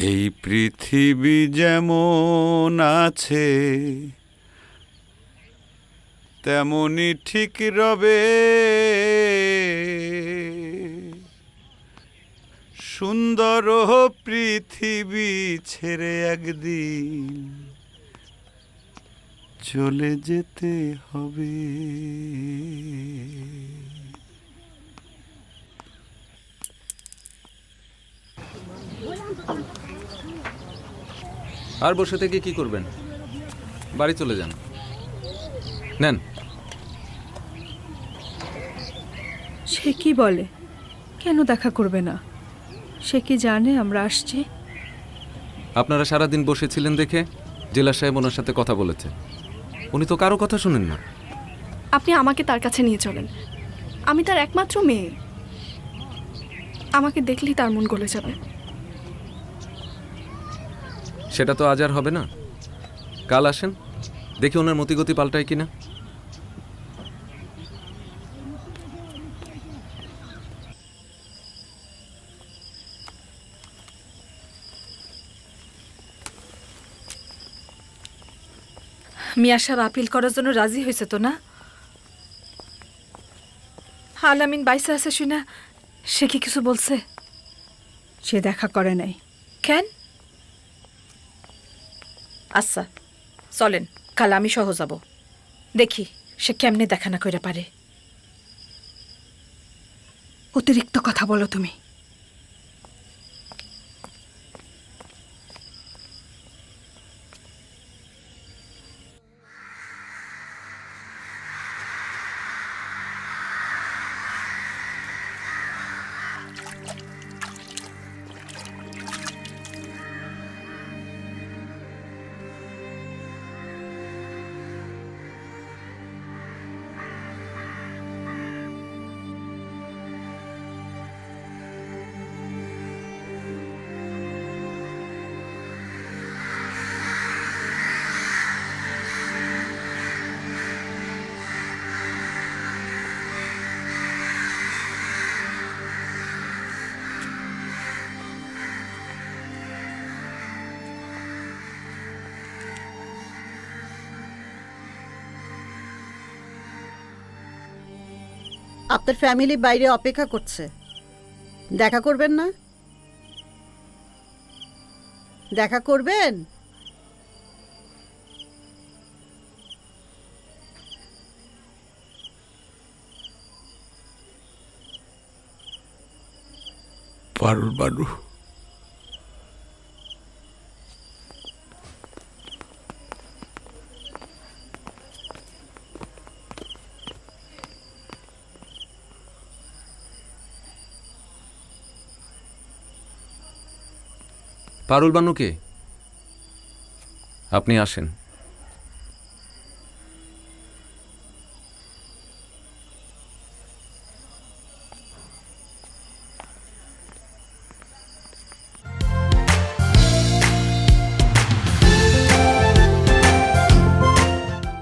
এই পৃথিবী যেমন আছে তেমনি ঠিক রবে, সুন্দর পৃথিবী ছেড়ে একদিন চলে যেতে হবে। আর বসে থেকে কি করবেন? বাড়ি চলে যান। নেন। সে কি বলে? কেন দেখা করবে না? সে কি জানে আমরা আসছি? আপনারা সারাদিন বসেছিলেন দেখে জেলা সাহেব ওনার সাথে কথা বলেছে। উনি তো কারো কথা শুনেন না। আপনি আমাকে তার কাছে নিয়ে চলেন। আমি তার একমাত্র মেয়ে। আমাকে দেখলেই তার মন গলে যাবে। সেটা তো আজ আর হবে না। কাল আসেন, দেখি ওনার মতিগতি পাল্টায় কিনা। মিয়া সাহেব আপিল করার জন্য রাজি হয়েছে তো না? আলামিন বাইসে আছে শুনা সে কি কিছু বলছে? সে দেখা করে নাই। কেন? আচ্ছা চলেন, কাল আমি সহ যাব। দেখি সে কেমনে দেখা না করে পারে। অতিরিক্ত কথা বলো তুমি। আপনার ফ্যামিলি বাইরে অপেক্ষা করছে, দেখা করবেন না? দেখা করবেন? পারুল বানু, পারুল বানুকে আপনি আসেন।